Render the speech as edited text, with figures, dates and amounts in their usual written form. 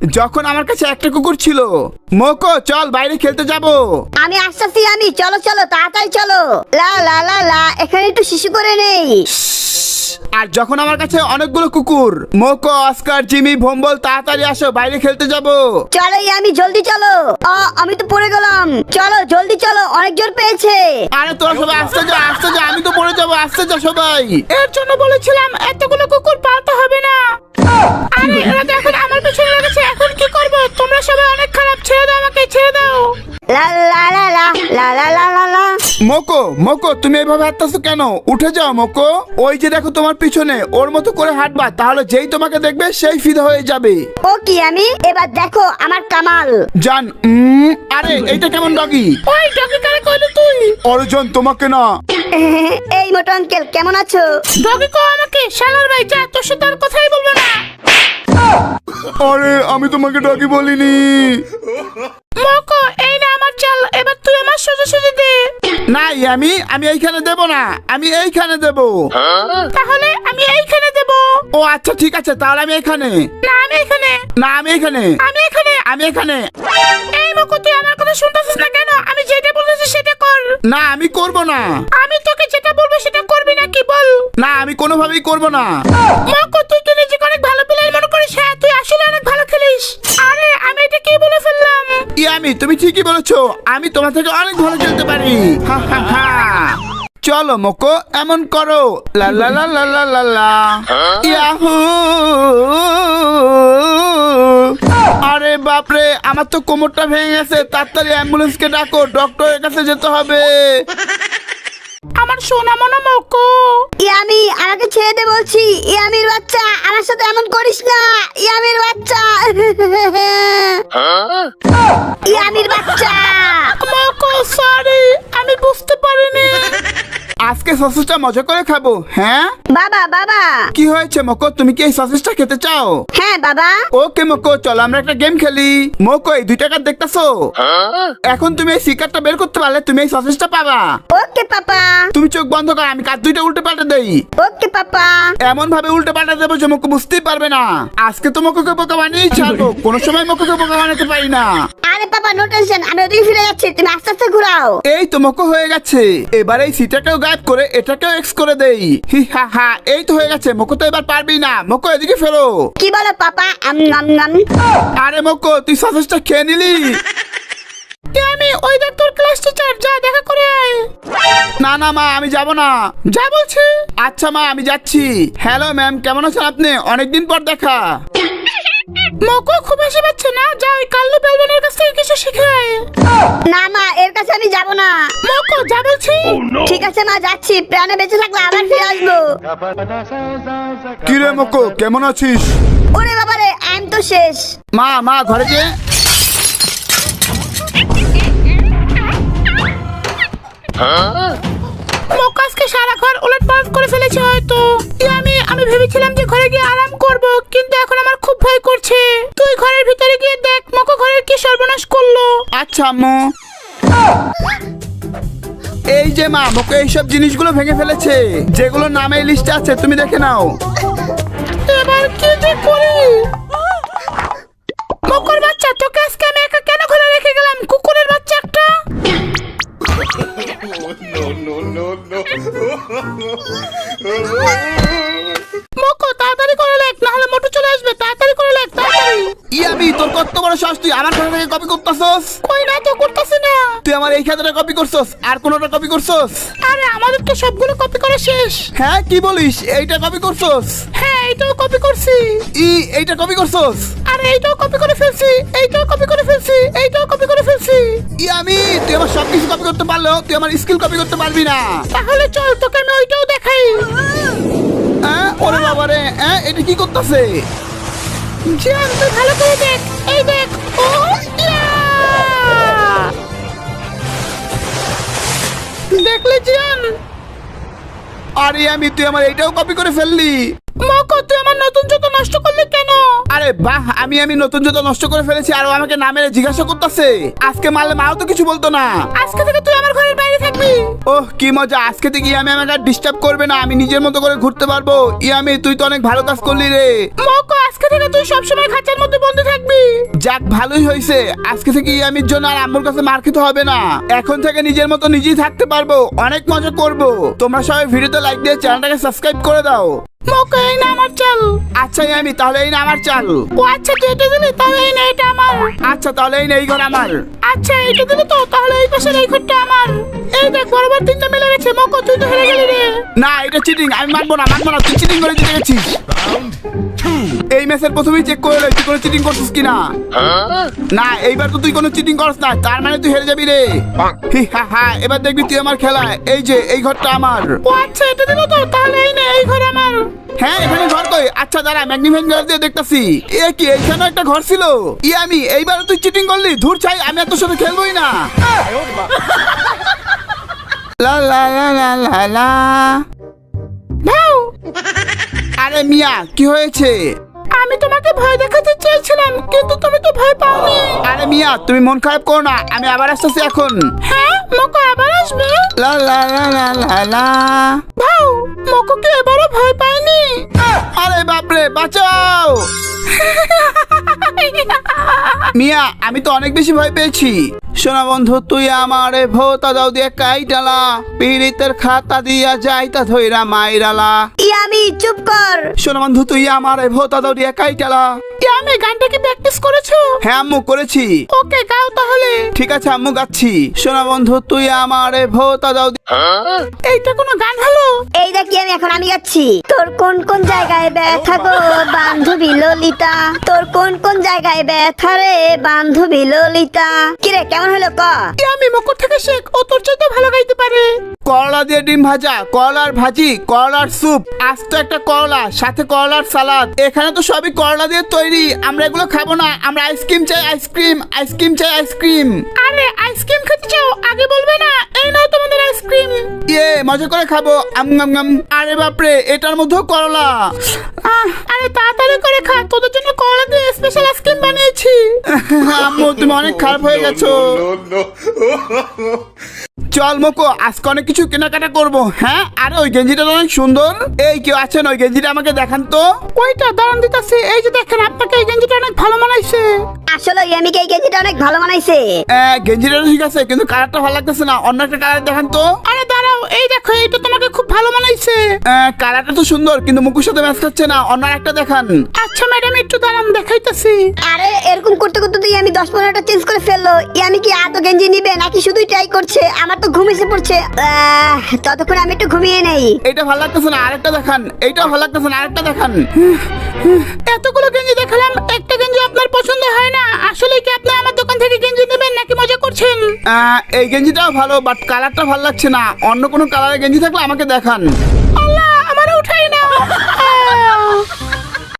যখন আমার কাছে একটা কুকুর ছিল। মোকো চল বাইরে খেলতে যাব। আমি আসতেছি, আমি চলো চলো তাড়াতাড়ি চলো। লা লা লা লা, এখানে একটু শিশু করে নেই। আর যখন আমার কাছে অনেকগুলো কুকুর। মোকো, অস্কার, জিমি, ভম্বল, তাড়াতাড়ি আসো, বাইরে খেলতে যাব। চলো আমি জলদি চলো। আমি তো পড়ে গেলাম। চলো জলদি চলো, অনেক জোর পেয়েছে। আরে তোরা সবাই আসতে যা, আসতে যা, আমি তো পড়ে যাবো, আসতে যা সবাই। এর জন্য বলেছিলাম এতগুলো কুকুর পালতে হবে না। আরে এরা তো এখন আমার পেছনে লেগেছে, এখন কি করব? তোমরা সবাই অনেক খারাপ, ছেড়ে দাও আমাকে, ছেড়ে দাও। লা লা লা লা লা লা লা লা লা। মোকো, মোকো তুমি এভাবে হাঁটতেছো কেন? উঠে যাও মোকো। ওই যে দেখো তোমার পিছনে, ওর মতো করে হাঁটবা, তাহলে যেই তোমাকে দেখবে সেই ফিদা হয়ে যাবে। ও কি আমি? এবার দেখো আমার কামাল। জান, আরে এইটা কেমন ডগি? ওই ডগি কারে কইলি তুই? অর্জুন তোমাকে না। এই মোটো আঙ্কেল কেমন আছো? ডগি কো আমাকে, শালার ভাই যা, তোর সাথে আর কথাই বলবো না। আরে আমি তোমাকে ডগি বলিনি। মোকো এই না আমার চাল, এবার তুই আমার সোজা সোজা দে। না আমি এইখানে দেব না, আমি এইখানে দেব। তাহলে আমি এইখানে দেব। ও আচ্ছা ঠিক আছে, তাহলে আমি এইখানে। না আমি এইখানে। না আমি এইখানে। আমি এখানে। আমি এখানে। এই মোকো তুই আমার কথা শুনতেছিস না কেন? আমি যেটা বলতেছি সেটা কর। না আমি করব না। আমি তোকে যেটা বলবো সেটা করবি না কি বল? না আমি কোনোভাবেই করব না। মোকো তুই তো নিজেকে অনেক ভালো প্লেয়ার মনে করিস। হ্যাঁ তুই আসলে অনেক ভালো খেলিস। আরে আমি এটা কি বলে ফেললাম? আমি তুমি ঠিকই বলেছো, আমি তোমার থেকে অনেক ভালো খেলতে পারি। হা হা হা। চলো মোকো এমন করো, লা লা লা লা লা লা লা। ইয়াহু। আরে বাপরে, আমার তো কোমরটা ভেঙে গেছে, তাড়াতাড়ি অ্যাম্বুলেন্সকে ডাকো, ডক্টরের কাছে যেতে হবে। আমার সোনা মনা মোকো। আমি আমাকে ছেড়ে দে বলছি। ইয়ামির বাচ্চা, আমার সাথে এমন করিস না। ইয়ামির বাচ্চা। ইয়ামির বাচ্চা। মোকো সরি, আমি বুঝতে পারিনি। আজকে সসেসটা মজা করে খাবো। হ্যাঁ বাবা বাবা। কি হয়েছে মোকো, তুমি কি এই সসেসটা খেতে চাও? হ্যাঁ বাবা। ওকে মোকো চলো আমরা একটা গেম খেলি। মোকো এই 2 টাকা দেখতেছো? এখন তুমি এই সিকারটা বের করতে পারলে তুমি এই সসেসটা পাবা। ওকে পাপা। তুমি চোখ বন্ধ কর, আমি কাজ 2টা উল্টে পাল্টে দেই। ওকে পাপা। এমন ভাবে উল্টে পাল্টে দেবো যে মোকো বুঝতেই পারবে না। আজকে তো মোকোকে বোকা বানিয়েই ছাড়বো, কোনো সময় মোকোকে বোকা বানাতে পারি না। আরে পাপা নো টেনশন, আমি ওদিকে ফিরে যাচ্ছি, তুমি আস্তে আস্তে ঘুরাও। এই তো মোকো হয়ে গেছে। এবার এই সিটাকেও গায়েব করে এটাকেও এক্স করে দেই। হি হা হা, এই তো হয়ে গেছে। মোকো তো এবার পারবি না, মোকো এদিকে ফেরো। কি বলো পাপা? নাম নাম। আরে মোকো তুই সসেসটা খেয়ে নিলি। আমি ওই দেখ তোর ক্লাস টিচার, যা দেখা করে আয়। না না মা আমি যাব না, যা বলছি। আচ্ছা মা আমি যাচ্ছি। হ্যালো ম্যাম, কেমন আছেন আপনি? অনেকদিন পর দেখা। মোকো খুব হাসি পাচ্ছে না, যাই কাল্লু বেলবেনের কাছ থেকে কিছু শিখে আয়। না মা, এর কাছে আমি যাব না। মোকো যা বলছি। ঠিক আছে মা, যাচ্ছি, প্রাণে বেঁচে থাকলে আবার ফিরে আসবো। কি রে মোকো কেমন আছিস? ওরে বাবা রে, আইম তো শেষ। মা মা ঘরে যে। মোকাসকে সারা ঘর উলটপালট করে ফেলেছে হয়তো। আমি ভেবেছিলাম যে ঘরে গিয়ে আরাম করব, কিন্তু এখন আমার খুব ভয় করছে। তুই ঘরের ভিতরে গিয়ে দেখ মোকো ঘরের কি সর্বনাশ করলো। আচ্ছা আম্মু। এই যে মা, মোকো এইসব জিনিসগুলো ভেঙে ফেলেছে, যেগুলো নামে লিস্টে আছে, তুমি দেখে নাও। এবার কি যে করি? মোকোর বাচ্চা, তোকে আজকে আমি একা কেন ঘরে রেখে গেলাম? কুকুরের বাচ্চা একটা। মোকো তাড়াতাড়ি করে লেখ, না হলে মোটু চলে আসবে। তাড়াতাড়ি করে লেখ, তাড়াতাড়ি। ইয়াবি তোর কত বড় সাহস, তুই আমার খাতা থেকে কপি করতেছস? কই না তো করতেছি না। তুই আমার এই খাতাটা কপি করছস, আর কোনটা কপি করছস? আরে আমাদের তো সবগুলো কপি করা শেষ। হ্যাঁ কি বলিস? এইটা কপি করছস? হ্যাঁ এইটাও কপি করছি। এইটা কপি করছস? আরে এইটাও কপি করে ফেলছি, এইটাও কপি করে ফেলছি, এইটাও কপি করে ফেলছি। আমি তুই আমার সবকিছু কপি করতে পারলেও তুই আমার স্কিল কপি করতে পারবি না। তাহলে চল তোকে আমি ওইটাও দেখাই। ওরে বাবা রে, এটা কি করতেছে? জিয়ান তুই ভালো করে দেখ, এই দেখ। ও দেখলে জিয়ান? আরে তুই আমার এইটাও কপি করে ফেললি। মোকো তুই আমার নতুন জুতো নষ্ট করলি কেন? আরে বাহ, আমি নতুন জুতো নষ্ট করে ফেলেছি আর ও আমাকে না মেরে জিজ্ঞাসা করতেছে। আজকে মারলে মাও তো কিছু বলতো না। আজকে থেকে তুই আমার ঘরের বাইরে থাকবি। ওহ কি মজা, আজকে থেকে আমাকে ডিস্টার্ব করবে না, আমি নিজের মতো করে ঘুরতে পারবো। তুই তো অনেক ভালো কাজ করলি রে। মোকো আজকে থেকে তুই সবসময় খাঁচার মধ্যে বন্ধ থাকবি। যাক ভালোই হয়েছে, আজকে থেকে ইয়ামির জন্য আর আম্মুর কাছে মার খেতে হবে না। এখন থেকে নিজের মতো নিজেই থাকতে পারবো, অনেক মজা করব। তোমরা সবাই ভিডিওতে লাইক দিয়ে চ্যানেলটাকে সাবস্ক্রাইব করে দাও। মকো এই না আমার চাল। আচ্ছা ইয়ামি তাহলে এই না আমার চাল। ও আচ্ছা তুই এটা দিলি, তাহলে এই না এটা আমার। আচ্ছা তাহলে এই না এই ঘর আমার। আচ্ছা এটা দিলি তো, তাহলে এই পাশের এই ঘরটা আমার। এই দেখ বরাবর তিনটা মিলে গেছে। মকো তুই তো হেরে গেলি রে। না এটা চিটিং, আমি মানবো না তুই চিটিং করে জিতে গেছিস। এই ম্যাচের প্রথমেই চেক করে তুই কোনো চিটিং করছিস কিনা। না এইবার তো তুই কোনো চিটিং করছ না, তার মানে তুই হেরে যাবি রে। হি হা হা, এবার দেখবি তুই আমার খেলা। এই যে এই ঘরটা আমার। ও আচ্ছা এটা দিল তো, তাহলে এই নে এই ঘর আমার। হ্যাঁ এখানে ঘর কই? আচ্ছা দাঁড়া ম্যাগনিফাইং গ্লাস দিয়ে দেখতাছি। এ কি এইখানে একটা ঘর ছিল? আমি এইবার তুই চিটিং করলি। ধুর চাই, আমি আর তোর সাথে খেলবোই না। লা লা লা লা লা লা। ভাও। আরে মিয়া কি হয়েছে? আমি তোমাকে ভয় দেখাতে চেয়েছিলাম, কিন্তু তুমি তো ভয় পাওনি। আরে মিয়া তুমি মন খারাপ করো না, আমি আবার আসতেছি এখন। হ্যাঁ মকো আবার আসবে। লা লা লা লা লা লা। ভাও মকো কি এবারও ভয় পায়নি? আরে বাপরে বাঁচাও। মিয়া আমি তো অনেক বেশি ভয় পেয়েছি। শোনা বন্ধু তুই আমারে ভোতা দাও দিয়ে কাইটালা, পীড়িতের খাতা দিয়া যাইতা ধইরা মাইরালা। ইয়ামি চুপ কর। শোনা বন্ধু তুই আমারে ভোতা দাও দিয়ে কাইটালা। আমি গানটা কি প্র্যাকটিস করেছো? হ্যাঁ আম্মু করেছি। ওকে গাও তাহলে। ঠিক আছে আম্মু গাচ্ছি। শোনা বন্ধু তুই আমারে ভোতা দাও। এইটা কোনো গান হলো? এই দেখ আমি এখন আমি গাচ্ছি। তোর কোন কোন জায়গায় ব্যথা গো বান্ধবী ললিতা, তোর কোন কোন জায়গায় ব্যথা রে বান্ধবী ললিতা। কিরে কেমন হলো ক? আমি মকর থেকে শেখ, ও তোর চাইতে ভালো গাইতে পারে। করলা দিয়ে ডিম ভাজা, করলার ভাজি, করলার স্যুপ, আস্ত একটা করলা, সাথে করলার সালাদ। এখানে তো সবই করলা দিয়ে তৈরি, আমরা এগুলো খাবো না। আমরা আইসক্রিম চাই আইসক্রিম, আইসক্রিম চাই আইসক্রিম। আরে আইসক্রিম খেতে চাও আগে বলবে না? এই নাও তোমাদের আইসক্রিম। মজা করে খাবো। আরে বাপরে এটার মধ্যেও করলা। আরে তাড়াতাড়ি করে খা, তোদের জন্য করলা দিয়ে স্পেশাল আইসক্রিম বানিয়েছি। আম্মু তুমি অনেক খারাপ হয়ে গেছো। চল মকো আজকে অনেক কিছু কেনাকাটা করবো। হ্যাঁ আরে ওই গেঞ্জিটা অনেক সুন্দর। এই কেউ আছেন ওই গেঞ্জিটা আমাকে দেখান তো। ওইটা দাঁড়ান দিতেছে। এই যে দেখেন আপনাকে এই গেঞ্জিটা অনেক ভালো মানাইছে। আসলে ইয়ামিকে এই গেঞ্জিটা অনেক ভালো মানাইছে। গেঞ্জিটা ঠিক আছে কিন্তু কালারটা ভালো লাগতেছে না, অন্য একটা কালার দেখান তো। আরে দাঁড়াও এই দেখো এইটা তোমাকে খুব ভালো মানাইছে। কালারটা তো সুন্দর কিন্তু মুখের সাথে ম্যাচ খাচ্ছে না, অন্য একটা দেখান। আচ্ছা ম্যাডাম একটু দাঁড়ান দেখাইতেছি। আরে এরকম করতে করতে তুই আমি 10-15টা চেঞ্জ করে ফেললো। ইয়ামি কি এত গেঞ্জি নিবে নাকি শুধুই ট্রাই করছে? আমার তো ঘুম এসে পড়ছে। ততক্ষণ আমি একটু ঘুমিয়ে নেই। এটা ভালো লাগতেছে না, আরেকটা দেখান। এইটাও ভালো লাগতেছে না, আরেকটা দেখান। এতগুলো গেঞ্জি দেখালাম, একটা গেঞ্জি আপনার পছন্দ হয় না? আসলে কি আপনি আমার দোকান থেকে গেঞ্জি নেবেন নাকি মজা করছেন? এই গেঞ্জিটাও ভালো বাট কালারটা ভালো লাগছে না, অন্য কোনো কালারের গেঞ্জি থাকলে আমাকে দেখান। আল্লাহ